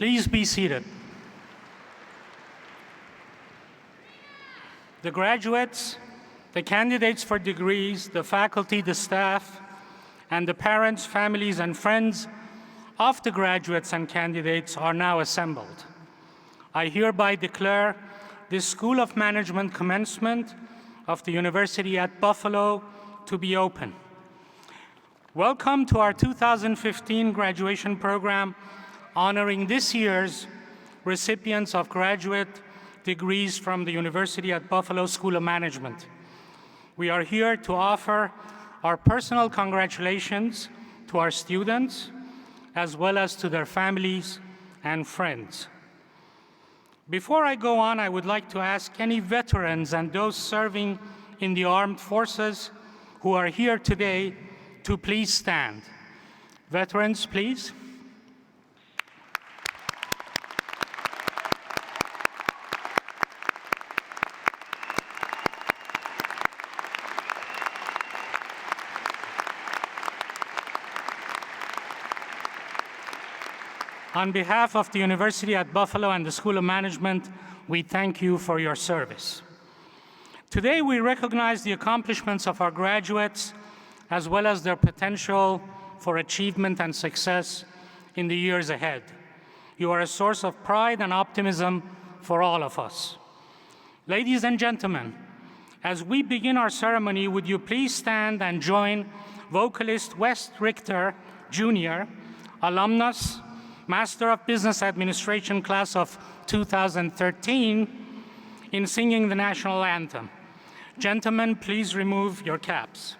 Please be seated. The graduates, the candidates for degrees, the faculty, the staff, and the parents, families, and friends of the graduates and candidates are now assembled. I hereby declare this School of Management Commencement of the University at Buffalo to be open. Welcome to our 2015 graduation program honoring this year's recipients of graduate degrees from the University at Buffalo School of Management. We are here to offer our personal congratulations to our students, as well as to their families and friends. Before I go on, I would like to ask any veterans and those serving in the armed forces who are here today to please stand. Veterans, please. On behalf of the University at Buffalo and the School of Management, we thank you for your service. Today, we recognize the accomplishments of our graduates, as well as their potential for achievement and success in the years ahead. You are a source of pride and optimism for all of us. Ladies and gentlemen, as we begin our ceremony, would you please stand and join vocalist Wes Richter, Jr., alumnus, Master of Business Administration class of 2013, in singing the national anthem. Gentlemen, please remove your caps.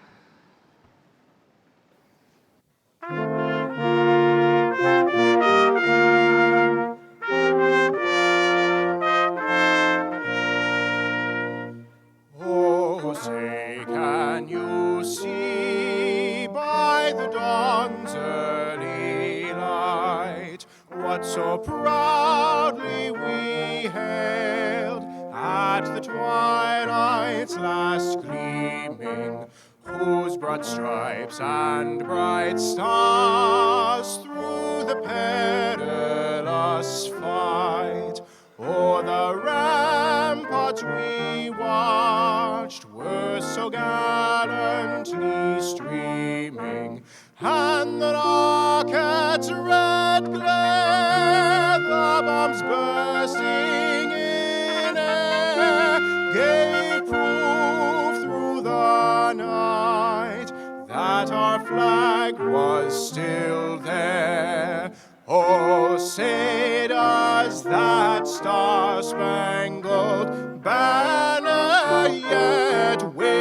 Oh, say, can you see by the dawn's early light what so proudly we hailed at the twilight's last gleaming, whose broad stripes and bright stars through the perilous fight o'er the ramparts we watched were so gallantly streaming, and the rocket's red glare, the bombs bursting in air, gave proof through the night that our flag was still there. Oh, say does that star-spangled banner yet wave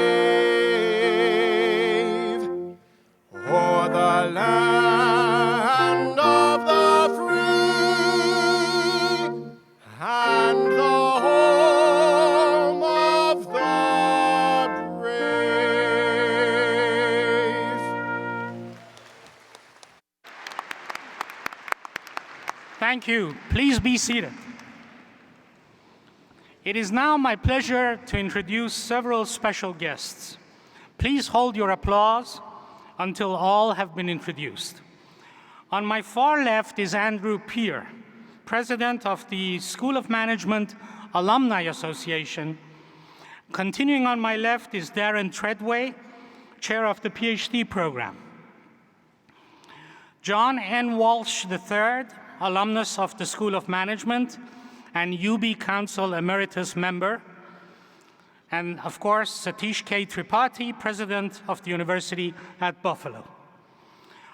o'er the land of the free and the home of the brave? Thank you. Please be seated. It is now my pleasure to introduce several special guests. Please hold your applause until all have been introduced. On my far left is Andrew Peer, President of the School of Management Alumni Association. Continuing on my left is Darren Treadway, Chair of the PhD program. John N. Walsh III, alumnus of the School of Management and UB Council Emeritus member. And of course, Satish K. Tripathi, President of the University at Buffalo.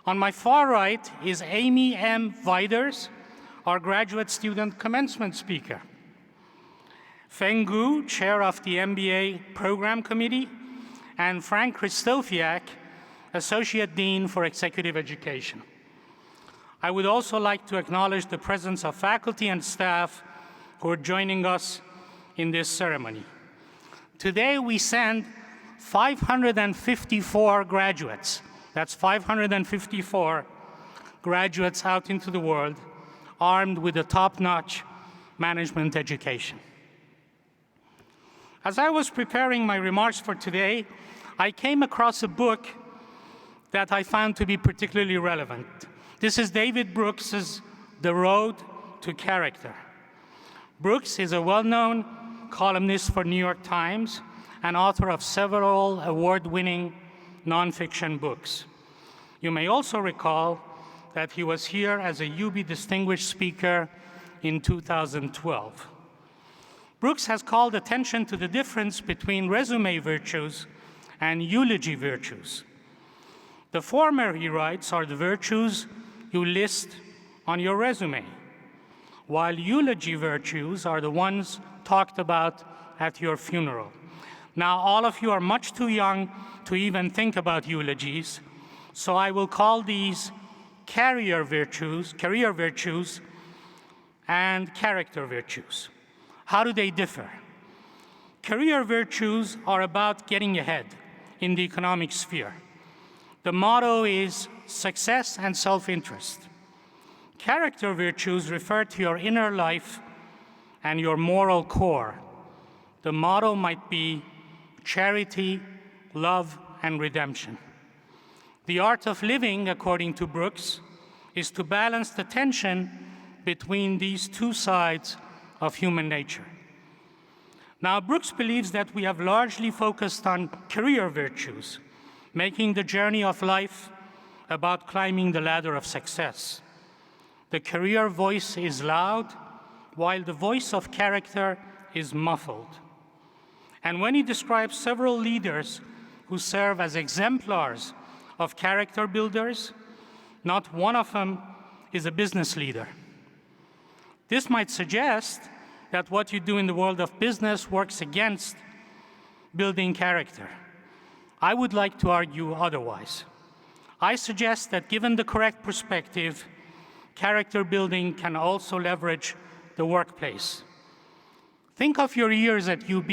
On my far right is Amy M. Viders, our graduate student commencement speaker. Feng Gu, Chair of the MBA Program Committee, and Frank Kristofiak, Associate Dean for Executive Education. I would also like to acknowledge the presence of faculty and staff who are joining us in this ceremony. Today, we send 554 graduates. That's 554 graduates out into the world, armed with a top-notch management education. As I was preparing my remarks for today, I came across a book that I found to be particularly relevant. This is David Brooks's The Road to character. Brooks is a well-known columnist for New York Times and author of several award-winning nonfiction books. You may also recall that he was here as a UB Distinguished Speaker in 2012. Brooks has called attention to the difference between resume virtues and eulogy virtues. The former, he writes, are the virtues you list on your resume, while eulogy virtues are the ones talked about at your funeral. Now, all of you are much too young to even think about eulogies, so I will call these career virtues and character virtues. How do they differ? Career virtues are about getting ahead in the economic sphere. The motto is success and self-interest. Character virtues refer to your inner life and your moral core. The motto might be charity, love, and redemption. The art of living, according to Brooks, is to balance the tension between these two sides of human nature. Now, Brooks believes that we have largely focused on career virtues, making the journey of life about climbing the ladder of success. The career voice is loud, while the voice of character is muffled. And when he describes several leaders who serve as exemplars of character builders, not one of them is a business leader. This might suggest that what you do in the world of business works against building character. I would like to argue otherwise. I suggest that given the correct perspective, character building can also leverage the workplace. Think of your years at UB.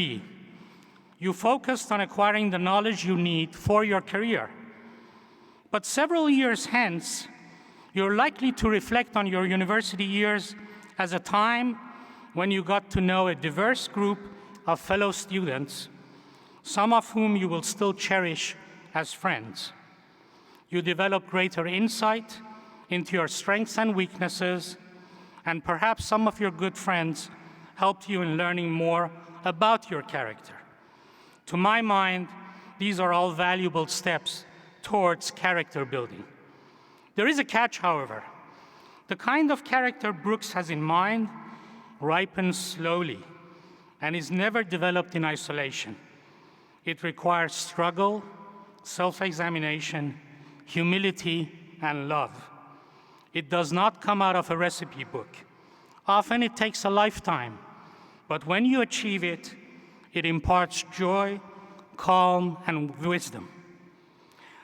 You focused on acquiring the knowledge you need for your career. But several years hence, you're likely to reflect on your university years as a time when you got to know a diverse group of fellow students, some of whom you will still cherish as friends. You develop greater insight into your strengths and weaknesses, and perhaps some of your good friends helped you in learning more about your character. To my mind, these are all valuable steps towards character building. There is a catch, however. The kind of character Brooks has in mind ripens slowly and is never developed in isolation. It requires struggle, self-examination, humility, and love. It does not come out of a recipe book. Often it takes a lifetime, but when you achieve it, it imparts joy, calm, and wisdom.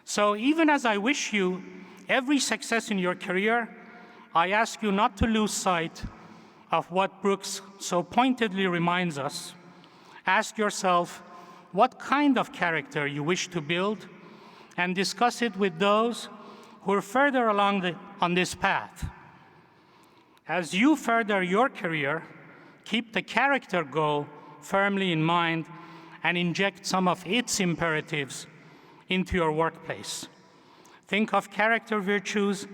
So even as I wish you every success in your career, I ask you not to lose sight of what Brooks so pointedly reminds us. Ask yourself what kind of character you wish to build, and discuss it with those who are further along on this path. As you further your career, keep the character goal firmly in mind and inject some of its imperatives into your workplace. Think of character virtues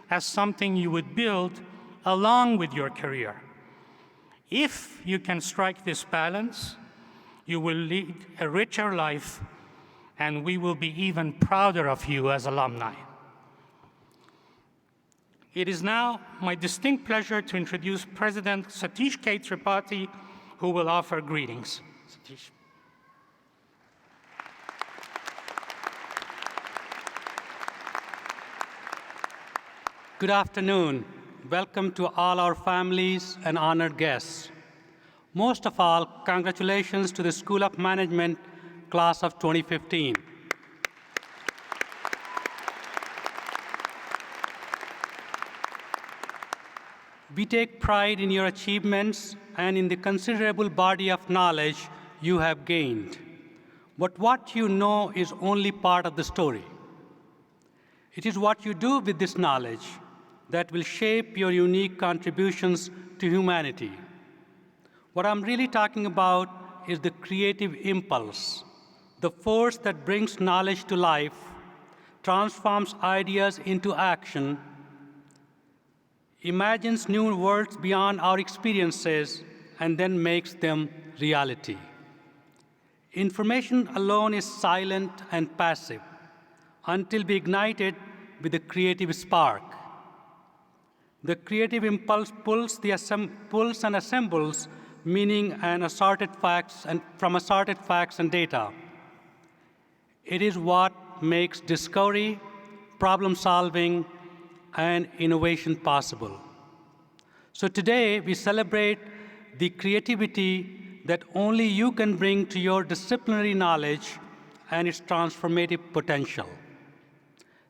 as something you would build along with your career. If you can strike this balance, you will lead a richer life, and we will be even prouder of you as alumni. It is now my distinct pleasure to introduce President Satish K. Tripathi, who will offer greetings. Satish. Good afternoon. Welcome to all our families and honored guests. Most of all, congratulations to the School of Management class of 2015. We take pride in your achievements and in the considerable body of knowledge you have gained. But what you know is only part of the story. It is what you do with this knowledge that will shape your unique contributions to humanity. What I'm really talking about is the creative impulse, the force that brings knowledge to life, transforms ideas into action. imagines new worlds beyond our experiences, and then makes them reality. Information alone is silent and passive until we ignite it with a creative spark. The creative impulse pulls and assembles meaning and from assorted facts and data. It is what makes discovery, problem solving, and innovation possible. So today we celebrate the creativity that only you can bring to your disciplinary knowledge and its transformative potential.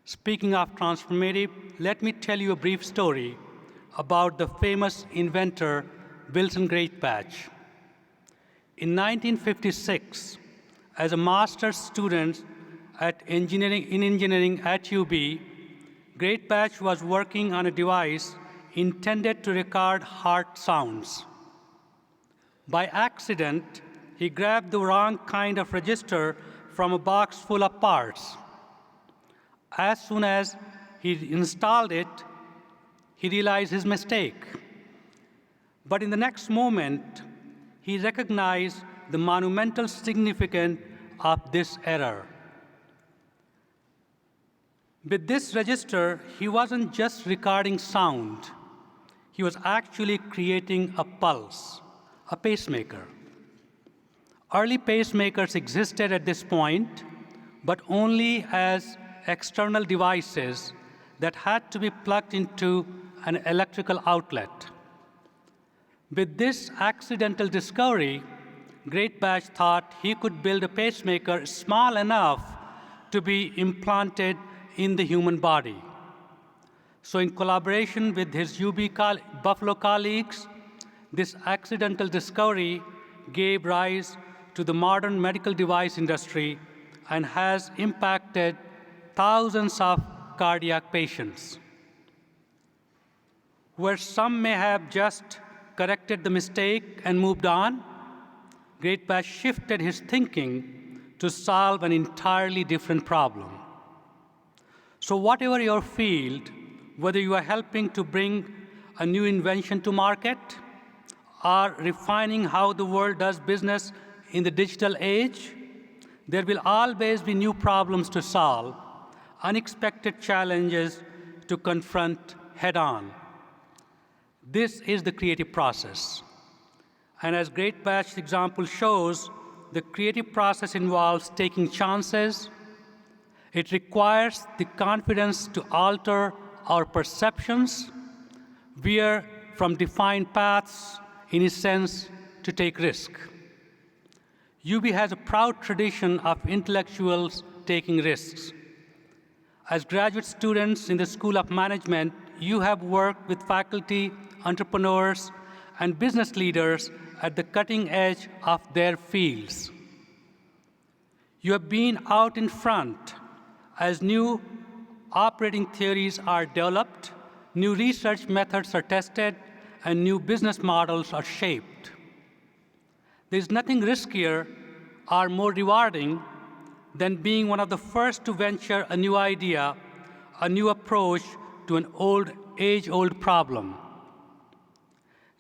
Speaking of transformative, let me tell you a brief story about the famous inventor Wilson Greatbatch. In 1956, as a master's student in engineering at UB, Greatbatch was working on a device intended to record heart sounds. By accident, he grabbed the wrong kind of register from a box full of parts. As soon as he installed it, he realized his mistake. But in the next moment, he recognized the monumental significance of this error. With this register, he wasn't just recording sound. He was actually creating a pulse, a pacemaker. Early pacemakers existed at this point, but only as external devices that had to be plugged into an electrical outlet. With this accidental discovery, Greatbatch thought he could build a pacemaker small enough to be implanted in the human body. So in collaboration with his Buffalo colleagues, this accidental discovery gave rise to the modern medical device industry and has impacted thousands of cardiac patients. Where some may have just corrected the mistake and moved on, Greatbatch shifted his thinking to solve an entirely different problem. So whatever your field, whether you are helping to bring a new invention to market or refining how the world does business in the digital age, there will always be new problems to solve, unexpected challenges to confront head-on. This is the creative process. And as Greatbatch's example shows, the creative process involves taking chances. It requires the confidence to alter our perceptions, veer from defined paths, in a sense, to take risk. UB has a proud tradition of intellectuals taking risks. As graduate students in the School of Management, you have worked with faculty, entrepreneurs, and business leaders at the cutting edge of their fields. You have been out in front as new operating theories are developed, new research methods are tested, and new business models are shaped. There's nothing riskier or more rewarding than being one of the first to venture a new idea, a new approach to an age-old problem.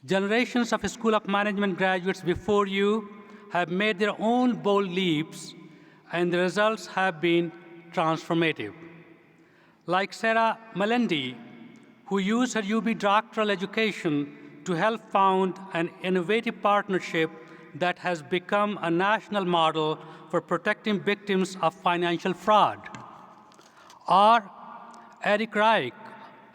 Generations of School of Management graduates before you have made their own bold leaps, and the results have been transformative. Like Sarah Melendi, who used her UB doctoral education to help found an innovative partnership that has become a national model for protecting victims of financial fraud. Or Eric Reich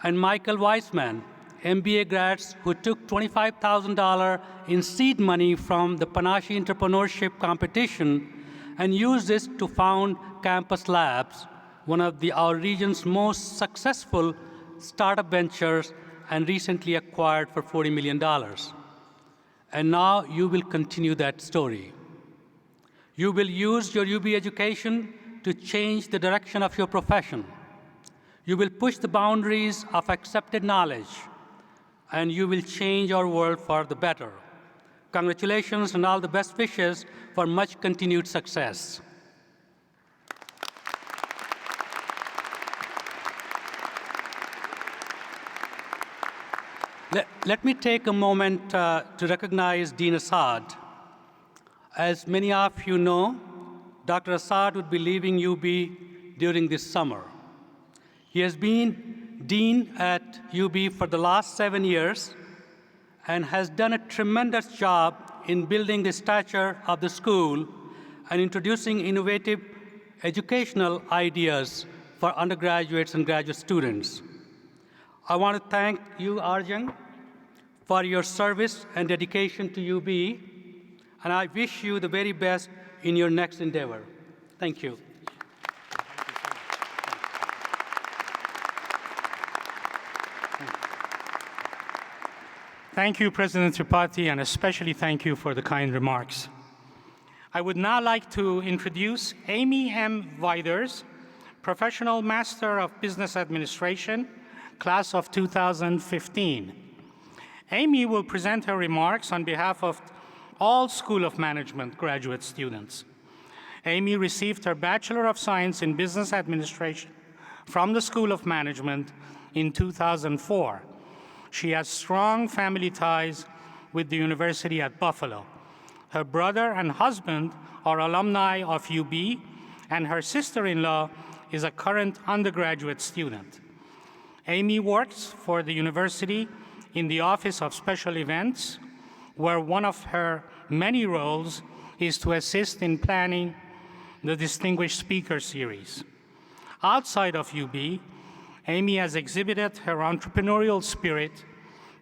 and Michael Weissman, MBA grads who took $25,000 in seed money from the Panache Entrepreneurship Competition and used this to found Campus Labs, one of our region's most successful startup ventures, and recently acquired for $40 million. And now you will continue that story. You will use your UB education to change the direction of your profession. You will push the boundaries of accepted knowledge, and you will change our world for the better. Congratulations and all the best wishes for much continued success. Let me take a moment to recognize Dean Assad. As many of you know, Dr. Assad would be leaving UB during this summer. He has been dean at UB for the last 7 years and has done a tremendous job in building the stature of the school and introducing innovative educational ideas for undergraduates and graduate students. I want to thank you, Arjun, for your service and dedication to UB, and I wish you the very best in your next endeavor. Thank you. Thank you, President Tripathi, and especially thank you for the kind remarks. I would now like to introduce Amy M. Viders, Professional Master of Business Administration, Class of 2015. Amy will present her remarks on behalf of all School of Management graduate students. Amy received her Bachelor of Science in Business Administration from the School of Management in 2004. She has strong family ties with the University at Buffalo. Her brother and husband are alumni of UB, and her sister-in-law is a current undergraduate student. Amy works for the university in the Office of Special Events, where one of her many roles is to assist in planning the Distinguished Speaker Series. Outside of UB, Amy has exhibited her entrepreneurial spirit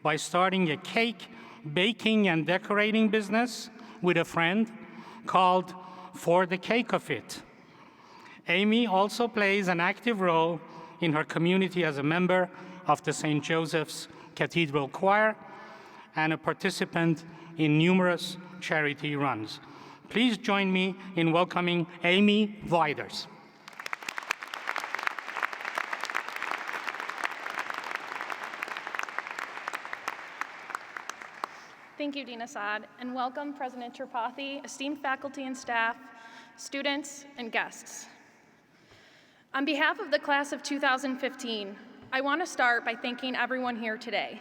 by starting a cake baking and decorating business with a friend called For the Cake of It. Amy also plays an active role in her community as a member of the St. Joseph's Cathedral Choir and a participant in numerous charity runs. Please join me in welcoming Amy Viders. Thank you, Dean Assad, and welcome President Tripathi, esteemed faculty and staff, students, and guests. On behalf of the class of 2015, I want to start by thanking everyone here today.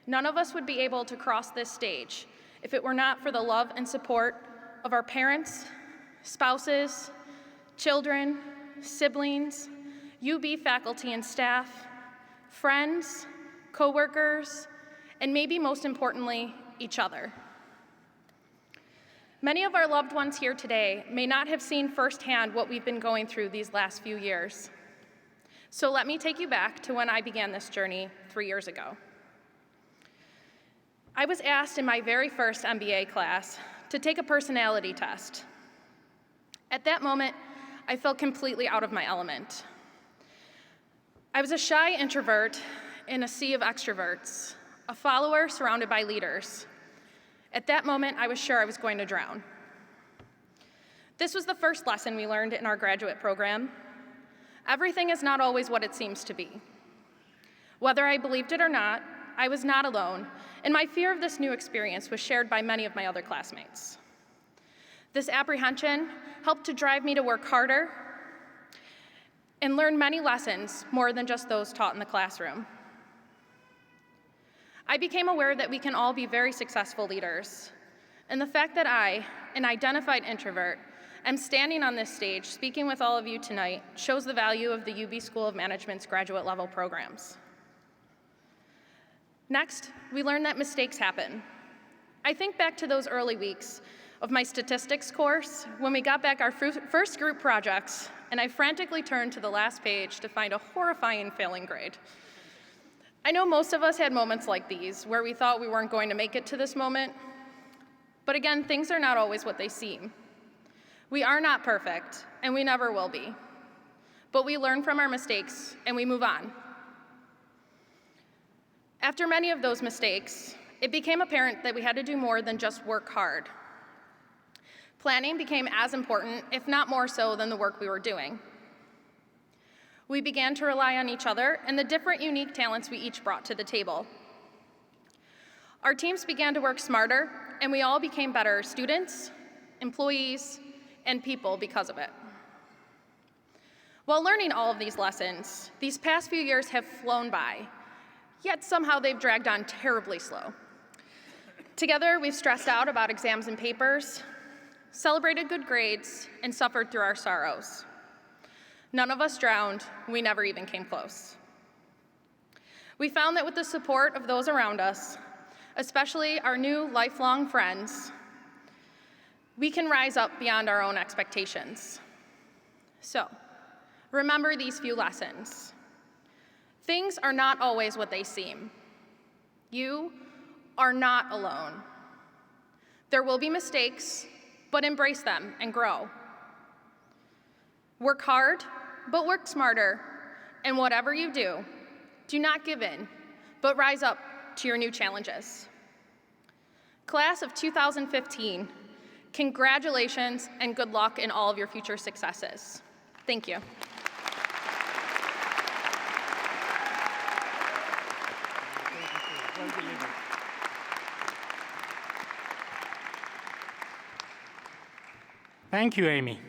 None of us would be able to cross this stage if it were not for the love and support of our parents, spouses, children, siblings, UB faculty and staff, friends, coworkers, and maybe most importantly, each other. Many of our loved ones here today may not have seen firsthand what we've been going through these last few years. So let me take you back to when I began this journey 3 years ago. I was asked in my very first MBA class to take a personality test. At that moment, I felt completely out of my element. I was a shy introvert in a sea of extroverts, a follower surrounded by leaders. At that moment, I was sure I was going to drown. This was the first lesson we learned in our graduate program. Everything is not always what it seems to be. Whether I believed it or not, I was not alone, and my fear of this new experience was shared by many of my other classmates. This apprehension helped to drive me to work harder and learn many lessons more than just those taught in the classroom. I became aware that we can all be very successful leaders, and the fact that I, an identified introvert, am standing on this stage speaking with all of you tonight shows the value of the UB School of Management's graduate level programs. Next, we learned that mistakes happen. I think back to those early weeks of my statistics course when we got back our first group projects, and I frantically turned to the last page to find a horrifying failing grade. I know most of us had moments like these where we thought we weren't going to make it to this moment, but again, things are not always what they seem. We are not perfect, and we never will be, but we learn from our mistakes and we move on. After many of those mistakes, it became apparent that we had to do more than just work hard. Planning became as important, if not more so, than the work we were doing. We began to rely on each other and the different unique talents we each brought to the table. Our teams began to work smarter, and we all became better students, employees, and people because of it. While learning all of these lessons, these past few years have flown by. yet somehow they've dragged on terribly slow. Together, we've stressed out about exams and papers, celebrated good grades, and suffered through our sorrows. None of us drowned, we never even came close. We found that with the support of those around us, especially our new lifelong friends, we can rise up beyond our own expectations. So, remember these few lessons. Things are not always what they seem. You are not alone. There will be mistakes, but embrace them and grow. Work hard, but work smarter. And whatever you do, do not give in, but rise up to your new challenges. Class of 2015, congratulations and good luck in all of your future successes. Thank you. Thank you, Amy.